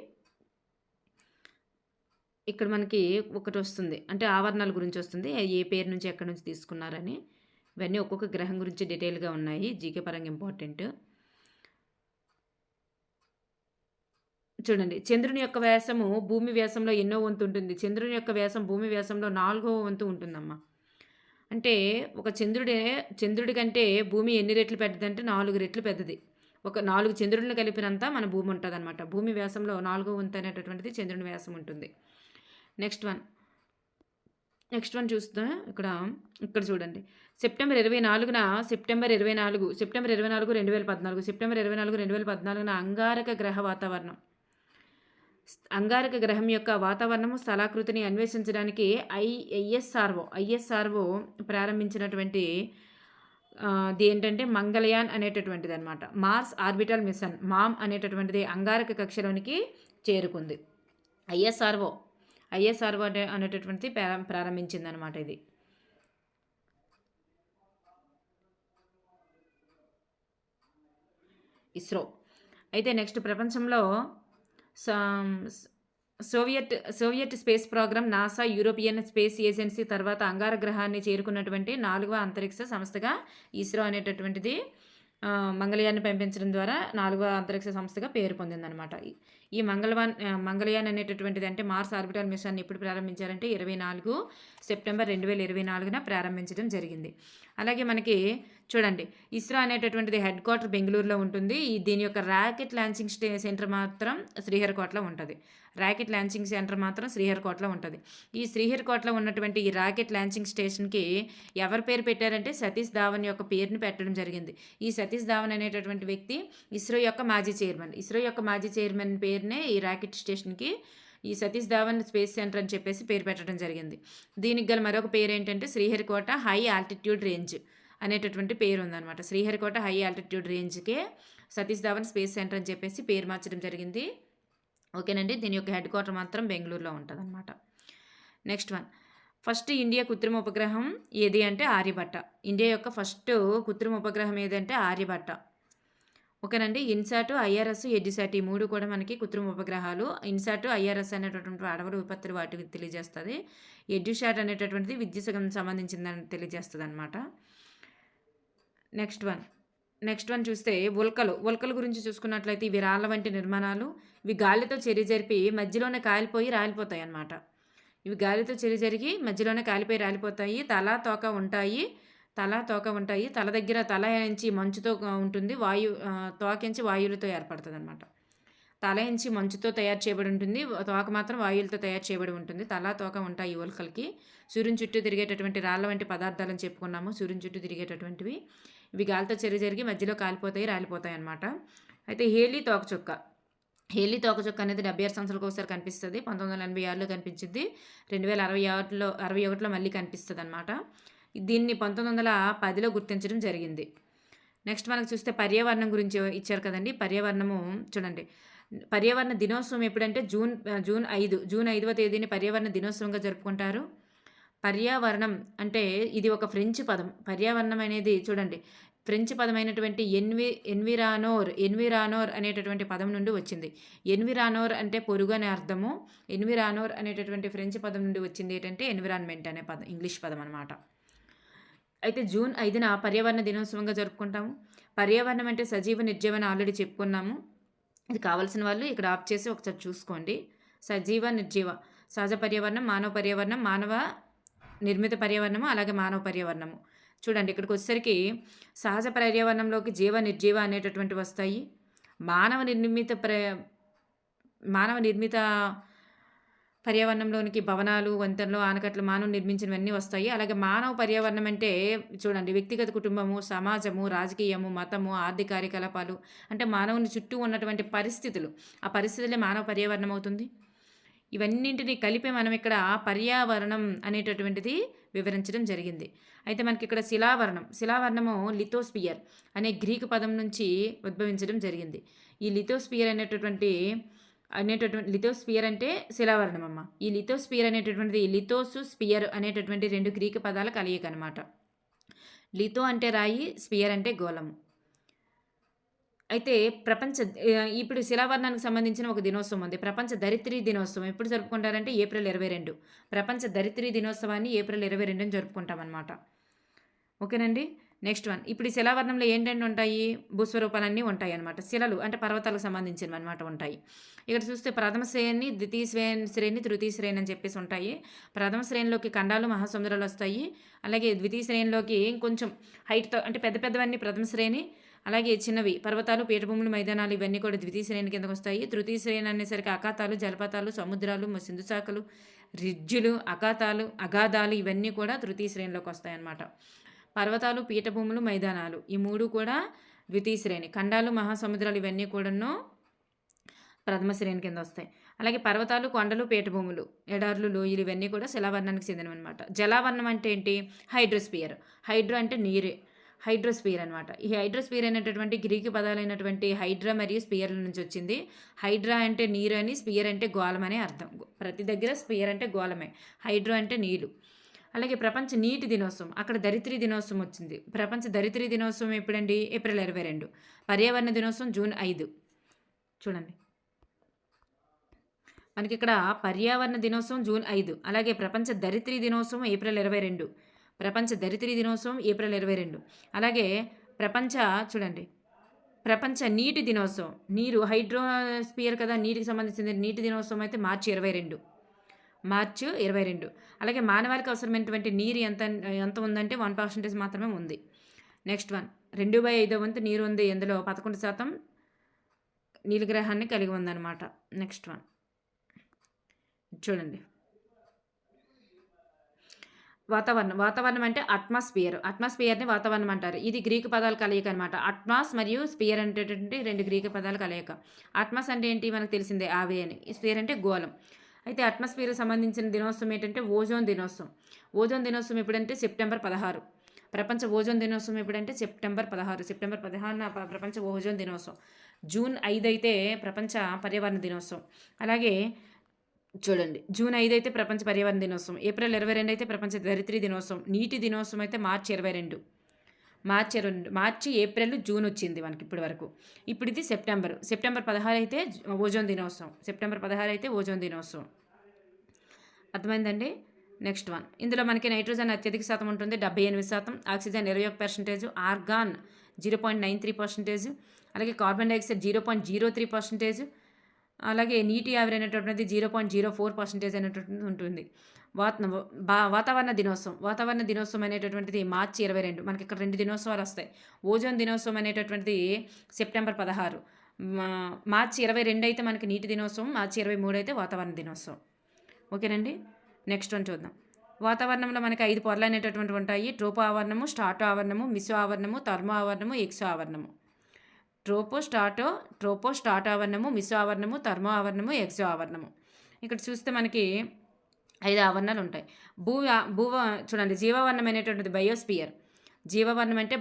ఇక్కడ మనకి ఒకటి వస్తుంది, అంటే ఆవరణాల గురించి వస్తుంది, ఏ పేరు నుంచి ఎక్కడి నుంచి తీసుకున్నారని. ఇవన్నీ ఒక్కొక్క గ్రహం గురించి డీటెయిల్గా ఉన్నాయి, జీకే పరంగా ఇంపార్టెంట్. చూడండి, చంద్రుని యొక్క వ్యాసము భూమి వ్యాసంలో ఎన్నో వంతు ఉంటుంది. చంద్రుని యొక్క వ్యాసం భూమి వ్యాసంలో 4వ వంతు ఉంటుందమ్మా. అంటే ఒక చంద్రుడి కంటే భూమి ఎన్ని రెట్లు పెద్దదంటే 4 రెట్లు పెద్దది. ఒక 4 చంద్రుడిని కలిపినంత మన భూమి ఉంటుంది అనమాట. భూమి వ్యాసంలో 4వ వంతు అనేటటువంటిది చంద్రుని వ్యాసం ఉంటుంది. నెక్స్ట్ వన్ చూస్తే ఇక్కడ చూడండి, సెప్టెంబర్ 24, 2014 అంగారక గ్రహ వాతావరణం. అంగారక గ్రహం యొక్క వాతావరణము స్థలాకృతిని అన్వేషించడానికి ఐఎస్ఆర్ఓ ప్రారంభించినటువంటి ఏంటంటే మంగళయాన్ అనేటటువంటిది అనమాట. మార్స్ ఆర్బిటల్ మిషన్ మామ్ అనేటటువంటిది అంగారక కక్షలోనికి చేరుకుంది. ఐఎస్ఆర్ఓ అనేటటువంటిది ప్రారంభించింది అనమాట. ఇది ఇస్రో. అయితే నెక్స్ట్ ప్రపంచంలో Soviet space programme, NASA, European space agency తర్వాత అంగారక గ్రహాన్ని చేరుకున్నటువంటి 4వ అంతరిక్ష సంస్థగా ఇస్రో అనేటటువంటిది మంగళయాన్ని పంపించడం ద్వారా 4వ అంతరిక్ష సంస్థగా పేరు పొందిందనమాట. ఈ మంగళయాన్ అనేటటువంటిది అంటే మార్స్ ఆర్బిటల్ మిషన్ ఎప్పుడు ప్రారంభించారంటే 24 సెప్టెంబర్ 2024 ప్రారంభించడం జరిగింది. అలాగే మనకి చూడండి, ఇస్రో అనేటటువంటిది హెడ్ క్వార్టర్ బెంగళూరులో ఉంటుంది. దీని యొక్క రాకెట్ లాంచింగ్ సెంటర్ మాత్రం శ్రీహరికోటలో ఉంటుంది. ఈ శ్రీహరికోటలో ఉన్నటువంటి ఈ రాకెట్ లాంచింగ్ స్టేషన్కి ఎవరి పేరు పెట్టారంటే సతీష్ ధావన్ యొక్క పేరుని పెట్టడం జరిగింది. ఈ సతీష్ ధావన్ అనేటటువంటి వ్యక్తి ఇస్రో యొక్క మాజీ చైర్మన్ పేరునే ఈ రాకెట్ స్టేషన్కి ఈ సతీష్ ధావన్ స్పేస్ సెంటర్ అని చెప్పేసి పేరు పెట్టడం జరిగింది. దీనికి గల మరొక పేరు ఏంటంటే శ్రీహరికోట హై ఆల్టిట్యూడ్ రేంజ్ అనేటటువంటి పేరు ఉందన్నమాట. శ్రీహరికోట హై ఆల్టిట్యూడ్ రేంజ్కే సతీష్ ధావన్ స్పేస్ సెంటర్ అని చెప్పేసి పేరు మార్చడం జరిగింది. ఓకేనండి. దీని యొక్క హెడ్ క్వార్టర్ మాత్రం బెంగళూరులో ఉంటుంది అనమాట. నెక్స్ట్ వన్, ఫస్ట్ ఇండియా కృత్రిమ ఉపగ్రహం ఏది అంటే ఆర్యభట్ట. ఇండియా యొక్క ఫస్ట్ కృత్రిమ ఉపగ్రహం ఏదంటే ఆర్యభట్ట. ఓకేనండి. ఇన్‌సాట్, ఐఆర్ఎస్, ఎడ్యుసాట్ ఈ 3 కూడా మనకి కృత్రిమ ఉపగ్రహాలు. ఇన్‌సాట్, ఐఆర్ఎస్ అనేటటువంటి అడవుల విపత్తులు వాటికి తెలియజేస్తది. ఎడ్యుసాట్ అనేటటువంటిది విద్యుత్ సంబంధించిందని తెలియజేస్తదనమాట. Next one. నెక్స్ట్ వన్ చూస్తే ఉల్కలు. ఉల్కల గురించి చూసుకున్నట్లయితే ఇవి రాళ్ళ వంటి నిర్మాణాలు. ఇవి గాలితో చర్య జరిపి మధ్యలోనే కాలిపోయి రాలిపోతాయన్నమాట. ఇవి గాలితో చర్య జరిగి మధ్యలోనే కాలిపోయి రాలిపోతాయి. తల, తోక ఉంటాయి. తల దగ్గర తల ఎంచి మంచుతో ఉంటుంది. తోకెంచి వాయువులతో ఏర్పడుతుందన్నమాట. తల ఎంచి మంచుతో తయారు చేయబడి ఉంటుంది. తోక మాత్రం వాయువులతో తయారు చేయబడి ఉంటుంది. తల, తోక ఉంటాయి ఈ ఉల్కలకి. సూర్యుని చుట్టూ తిరిగేటటువంటి రాళ్ళ వంటి పదార్థాలని చెప్పుకున్నాము. సూర్యుని చుట్టూ తిరిగేటటువంటివి. ఇవి గాలితో చర్య జరిగి మధ్యలో కాలిపోతాయి, రాలిపోతాయి అన్నమాట. అయితే హేలీ తోకచుక్క. హేలీ తోకచుక్క అనేది 76 సంవత్సరాలకు ఒకసారి కనిపిస్తుంది. 1986లో కనిపించింది. 2061లో మళ్ళీ కనిపిస్తుంది అనమాట. దీన్ని 1910లో గుర్తించడం జరిగింది. నెక్స్ట్ మనకు చూస్తే పర్యావరణం గురించి ఇచ్చారు కదండి. పర్యావరణము చూడండి. పర్యావరణ దినోత్సవం ఎప్పుడంటే జూన్ 5వ తేదీని పర్యావరణ దినోత్సవంగా జరుపుకుంటారు. పర్యావరణం అంటే ఇది ఒక ఫ్రెంచ్ పదం. పర్యావరణం అనేది చూడండి ఫ్రెంచ్ పదమైనటువంటి ఎన్విరానోర్ అనేటటువంటి పదం నుండి వచ్చింది. ఎన్విరానోర్ అంటే పొరుగు అనే అర్థము. ఎన్విరానోర్ అనేటటువంటి ఫ్రెంచ్ పదం నుండి వచ్చింది ఏంటంటే ఎన్విరాన్మెంట్ అనే పదం, ఇంగ్లీష్ పదం అనమాట. అయితే జూన్ 5న పర్యావరణ దినోత్సవంగా జరుపుకుంటాము. పర్యావరణం అంటే సజీవ నిర్జీవన ఆల్రెడీ చెప్పుకున్నాము. ఇది కావాల్సిన వాళ్ళు ఇక్కడ ఆఫ్ చేసి ఒకసారి చూసుకోండి. సజీవ నిర్జీవ, సహజ పర్యావరణం, మానవ పర్యావరణం, మానవ నిర్మిత పర్యావరణము, అలాగే మానవ పర్యావరణము. చూడండి ఇక్కడికి వచ్చేసరికి సహజ పర్యావరణంలోకి జీవ నిర్జీవ అనేటటువంటివి వస్తాయి. మానవ నిర్మిత పర్యావరణంలోనికి భవనాలు, వంతెనలు, ఆనకట్లు మానవ నిర్మించినవన్నీ వస్తాయి. అలాగే మానవ పర్యావరణం అంటే చూడండి వ్యక్తిగత కుటుంబము, సమాజము, రాజకీయము, మతము, ఆర్థిక కార్యకలాపాలు అంటే మానవుని చుట్టూ ఉన్నటువంటి పరిస్థితులు. ఆ పరిస్థితులే మానవ పర్యావరణం అవుతుంది. ఇవన్నింటినీ కలిపి మనం ఇక్కడ పర్యావరణం అనేటటువంటిది వివరించడం జరిగింది. అయితే మనకి ఇక్కడ శిలావరణము లిథోస్పియర్ అనే గ్రీకు పదం నుంచి ఉద్భవించడం జరిగింది. ఈ లిథోస్పియర్ లిథోస్పియర్ అంటే శిలావరణం అమ్మ. ఈ లిథోస్పియర్ అనేటటువంటిది లిథోసు స్పియర్ అనేటటువంటి 2 గ్రీకు పదాల కలయిక అనమాట. లిథో అంటే రాయి, స్పియర్ అంటే గోళము. అయితే ఇప్పుడు శిలావరణానికి సంబంధించిన ఒక దినోత్సవం ఉంది. ప్రపంచ ధరిత్రీ దినోత్సవం ఎప్పుడు జరుపుకుంటారంటే ఏప్రిల్ 22. ప్రపంచ ధరిత్రీ దినోత్సవాన్ని ఏప్రిల్ 22న జరుపుకుంటామన్నమాట. ఓకేనండి. Next one. ఇప్పుడు ఈ శిలావరణంలో ఏంటంటే ఉంటాయి, భూస్వరూపాలన్నీ ఉంటాయి అన్నమాట. శిలలు అంటే పర్వతాలకు సంబంధించినవి అనమాట ఉంటాయి. ఇక్కడ చూస్తే ప్రథమ శ్రేణి, ద్వితీయ శ్రేణి, తృతీయ శ్రేణి అని చెప్పేసి ఉంటాయి. ప్రథమ శ్రేణిలోకి ఖండాలు, మహాసముద్రాలు వస్తాయి. అలాగే ద్వితీయ శ్రేణిలోకి కొంచెం హైట్తో అంటే పెద్దవన్నీ ప్రథమ శ్రేణి. అలాగే చిన్నవి పర్వతాలు, పీఠభూములు, మైదానాలు ఇవన్నీ కూడా ద్వితీయ శ్రేణి కిందకు వస్తాయి. తృతీయ శ్రేణి అనేసరికి అఖాతాలు, జలపాతాలు, సముద్రాలు, సింధు శాఖలు, రిజ్జులు, అగాధాలు ఇవన్నీ కూడా తృతీయ శ్రేణిలోకి వస్తాయి అన్నమాట. పర్వతాలు, పీఠభూములు, మైదానాలు ఈ 3 కూడా ద్వితీయ శ్రేణి. ఖండాలు, మహాసముద్రాలు ఇవన్నీ కూడాను ప్రథమ శ్రేణి కింద వస్తాయి. అలాగే పర్వతాలు, కొండలు, పీఠభూములు, ఎడార్లు, లోయలు ఇవన్నీ కూడా శిలావరణానికి చెందినవి అనమాట. జలావరణం అంటే ఏంటి, హైడ్రోస్పియర్. హైడ్రో అంటే నీరే, హైడ్రోస్పియర్ అనమాట. ఈ హైడ్రోస్పియర్ అనేటటువంటి గ్రీకు పదాలైనటువంటి హైడ్రా మరియు స్పియర్ల నుంచి వచ్చింది. హైడ్రా అంటే నీరు అని, స్పియర్ అంటే గోళం అనే అర్థం. ప్రతి దగ్గర స్పియర్ అంటే గోళమే, హైడ్రో అంటే నీరు. అలాగే ప్రపంచ నీటి దినోత్సవం, అక్కడ ధరిత్రీ దినోత్సవం వచ్చింది. ప్రపంచ ధరిత్రీ దినోత్సవం ఎప్పుడండి, ఏప్రిల్ 22. పర్యావరణ దినోత్సవం జూన్ 5. చూడండి మనకి ఇక్కడ పర్యావరణ దినోత్సవం జూన్ 5. అలాగే ప్రపంచ ధరిత్రీ దినోత్సవం ఏప్రిల్ 22. ప్రపంచ ధరిత్రీ దినోత్సవం ఏప్రిల్ 22. అలాగే ప్రపంచ నీటి దినోత్సవం, నీరు హైడ్రోస్పియర్ కదా, నీటికి సంబంధించిన నీటి దినోత్సవం అయితే మార్చి 22. అలాగే మానవాళికి అవసరమైనటువంటి నీరు ఎంత ఉందంటే 1% మాత్రమే ఉంది. Next one. 2/5 వంతు నీరు ఉంది. ఇందులో 11% నీలిగ్రహాన్ని కలిగి ఉందన్నమాట. నెక్స్ట్ వన్ చూడండి. వాతావరణం అంటే అట్మాస్ఫియర్ని వాతావరణం అంటారు. ఇది గ్రీకు పదాల కలయిక అనమాట. అట్మాస్ మరియు స్పియర్ అనేటటువంటి 2 గ్రీకు పదాల కలయిక. అట్మాస్ అంటే ఏంటి మనకు తెలిసిందే, ఆవి అని. స్పియర్ అంటే గోళం. అయితే అట్మాస్ఫియర్కి సంబంధించిన దినోత్సవం ఏంటంటే ఓజోన్ దినోత్సవం. ఓజోన్ దినోత్సవం ఎప్పుడంటే సెప్టెంబర్ 16. ప్రపంచ ఓజోన్ దినోత్సవం ఎప్పుడంటే సెప్టెంబర్ 16న ప్రపంచ ఓజోన్ దినోత్సవం. జూన్ 5 అయితే ప్రపంచ పర్యావరణ దినోత్సవం. అలాగే చూడండి జూన్ 5 అయితే ప్రపంచ పర్యావరణ దినోత్సవం. ఏప్రిల్ 22 అయితే ప్రపంచ ధరిత్రీ దినోత్సవం. నీటి దినోత్సవం అయితే మార్చి 22. మార్చి ఏప్రిల్ జూన్ వచ్చింది మనకి ఇప్పటి వరకు. ఇప్పుడు ఇది సెప్టెంబర్ 16 అయితే ఓజోన్ దినోత్సవం. సెప్టెంబర్ 16 అయితే ఓజోన్ దినోత్సవం. అర్థమైందండి. నెక్స్ట్ వన్, ఇందులో మనకి నైట్రోజన్ అత్యధిక శాతం ఉంటుంది 78%, ఆక్సిజన్ 21%, ఆర్గాన్ 0.93%, అలాగే కార్బన్ డైఆక్సైడ్ 0.03%, అలాగే నీటి ఆవిరి అనేటటువంటిది 0.04% అనేటటువంటిది ఉంటుంది. వాతావరణ దినోత్సవం అనేటటువంటిది మార్చి 22. మనకి ఇక్కడ 2 దినోత్సవాలు వస్తాయి. ఓజోన్ దినోత్సవం అనేటటువంటిది సెప్టెంబర్ 16, మార్చి 22 అయితే మనకి నీటి దినోత్సవం, మార్చి 23 అయితే వాతావరణ దినోత్సవం. ఓకేనండి. నెక్స్ట్ వన్ చూద్దాం. వాతావరణంలో మనకి 5 పొరలు అనేటటువంటివి ఉంటాయి. ట్రోపో ఆవరణము, స్టాటో ఆవరణము, మిసో ఆవరణము, థర్మో ఆవరణము, ఎక్సో ఆవరణము. ట్రోపో స్టాటో ఆవరణము, మిసో ఆవరణము, థర్మో ఆవరణము, ఎక్సో ఆవరణము. ఇక్కడ చూస్తే మనకి 5 ఆవరణాలు ఉంటాయి. చూడండి, జీవవర్ణం అనేటువంటిది బయోస్పియర్. జీవవర్ణం అంటే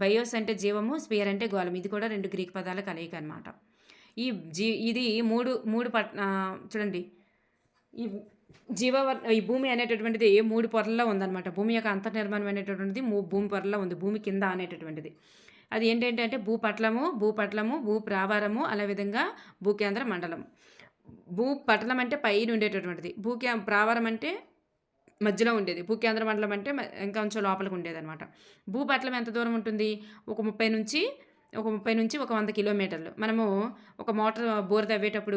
బయోస్ అంటే జీవము, స్పియర్ అంటే గోళం. ఇది కూడా 2 గ్రీక్ పదాల కలయిక అనమాట. ఇది చూడండి, ఈ భూమి అనేటటువంటిది 3 పొరల్లో ఉందన్నమాట. భూమి యొక్క అంతర్నిర్మాణం అనేటటువంటిది భూమి పొరల్లో ఉంది. భూమి కింద అనేటటువంటిది అది ఏంటంటే భూపటలము, భూప్రావారము, అలా విధంగా భూకేంద్ర మండలం. భూపటలం అంటే పైన ఉండేటటువంటిది, ప్రావారం అంటే మధ్యలో ఉండేది, భూకేంద్ర మండలం అంటే ఇంకా కొంచెం లోపలికి ఉండేది అనమాట. భూపటలం ఎంత దూరం ఉంటుంది? ఒక 30 నుంచి 100 కిలోమీటర్లు. మనము ఒక మోటార్ బోర్ తవ్వేటప్పుడు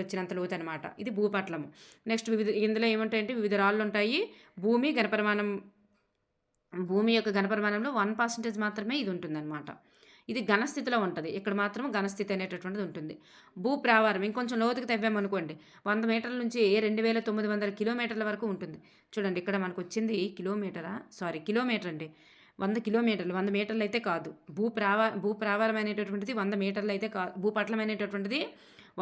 వచ్చినంత లోతు అనమాట. ఇది భూపటలము. నెక్స్ట్ ఇందులో ఏముంటాయంటే వివిధ రాళ్ళు ఉంటాయి. భూమి యొక్క ఘనపరిమాణంలో 1% మాత్రమే ఇది ఉంటుందన్నమాట. ఇది ఘనస్థితిలో ఉంటుంది. ఇక్కడ మాత్రం ఘనస్థితి అనేటటువంటిది ఉంటుంది. భూప్రావారం ఇంకొంచెం లోతుకు తవ్వామనుకోండి, 100 మీటర్ల నుంచి 2900 కిలోమీటర్ల వరకు ఉంటుంది. చూడండి, ఇక్కడ మనకు వచ్చింది కిలోమీటర్ అండి. 100 కిలోమీటర్లు, 100 మీటర్లు అయితే కాదు. భూప్రావారం అనేటటువంటిది 100 మీటర్లు అయితే కాదు. భూపటలం అనేటటువంటిది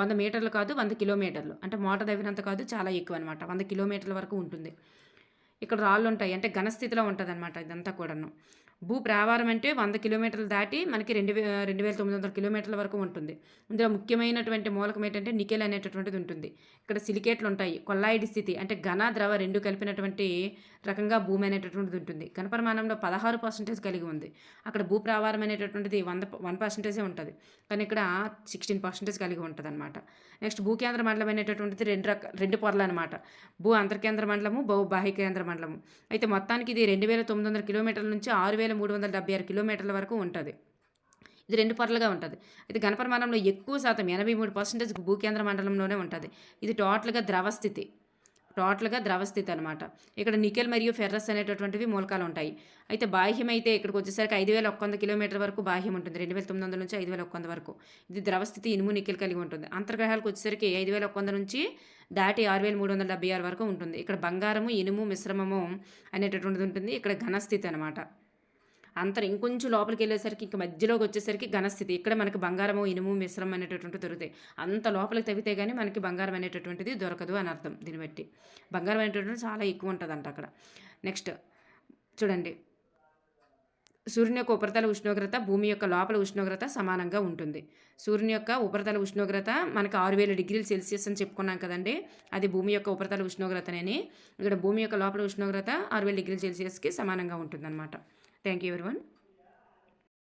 100 మీటర్లు కాదు, 100 కిలోమీటర్లు. అంటే మోటార్ తవ్వినంత కాదు, చాలా ఎక్కువ అనమాట. 100 కిలోమీటర్ల వరకు ఉంటుంది. ఇక్కడ రాళ్ళు ఉంటాయి, అంటే ఘనస్థితిలో ఉంటుంది అనమాట ఇదంతా కూడాను. భూప్రావారం అంటే 100 కిలోమీటర్లు దాటి మనకి 2900 కిలోమీటర్ల వరకు ఉంటుంది. ఇందులో ముఖ్యమైనటువంటి మూలకం ఏంటంటే నికెల్ అనేటటువంటిది ఉంటుంది. ఇక్కడ సిలికేట్లు ఉంటాయి. కొల్లాయిడ్ స్థితి అంటే ఘన, ద్రవ 2 కలిపినటువంటి రకంగా భూమి అనేటటువంటిది ఉంటుంది. ఘనపరిమాణంలో 16% కలిగి ఉంది. అక్కడ భూప్రావారం అనేటటువంటిది 1% ఉంటుంది, కానీ ఇక్కడ 16% కలిగి ఉంటుంది అనమాట. నెక్స్ట్ భూకేంద్ర మండలం అనేటటువంటిది 2 పొరలు అనమాట. భూ అంతర్కేంద్ర మండలము, బాహ్య కేంద్ర మండలము. అయితే మొత్తానికి ఇది 2900 కిలోమీటర్ల నుంచి 6376 కిలోమీటర్ల వరకు ఉంటుంది. ఇది 2 పొరలుగా ఉంటుంది. ఇది ఘనపరిమాణంలో ఎక్కువ శాతం 83% భూకేంద్ర మండలంలోనే ఉంటుంది. ఇది టోటల్గా ద్రవస్థితి అనమాట. ఇక్కడ నికెల్ మరియు ఫెర్రస్ అనేటటువంటివి మూలకాలు ఉంటాయి. అయితే బాహ్యం అయితే ఇక్కడికి వచ్చేసరికి 5100 కిలోమీటర్ల వరకు బాహ్యం ఉంటుంది. 2900 నుంచి 5100 వరకు ఇది ద్రవస్థితి, ఇనుము, నికెల్ కలిగి ఉంటుంది. అంతర్గ్రహాలకు వచ్చేసరికి 5100 నుంచి దాటి 6376 వరకు ఉంటుంది. ఇక్కడ బంగారము, ఇనుము మిశ్రమము అనేటటువంటిది ఉంటుంది. ఇక్కడ ఘనస్థితి అనమాట. ఇంకొంచెం లోపలికి వెళ్ళేసరికి ఇంక మధ్యలోకి వచ్చేసరికి ఘనస్థితి. ఇక్కడ మనకి బంగారము, ఇనుము మిశ్రమం అనేటటువంటివి దొరుకుతాయి. అంత లోపలికి తవ్వితే కానీ మనకి బంగారం అనేటటువంటిది దొరకదు అని అర్థం. దీన్ని బట్టి బంగారం అనేటటువంటిది చాలా ఎక్కువ ఉంటుందంట అక్కడ. నెక్స్ట్ చూడండి, సూర్యుని యొక్క ఉపరితల ఉష్ణోగ్రత భూమి యొక్క లోపల ఉష్ణోగ్రత సమానంగా ఉంటుంది. సూర్యుని యొక్క ఉపరితల ఉష్ణోగ్రత మనకి 6000 డిగ్రీల సెల్సియస్ అని చెప్పుకున్నాం కదండి. అది భూమి యొక్క ఉపరితల ఉష్ణోగ్రతనేని. ఇక్కడ భూమి యొక్క లోపల ఉష్ణోగ్రత 6000 డిగ్రీల సెల్సియస్కి సమానంగా ఉంటుందన్నమాట. Thank you everyone.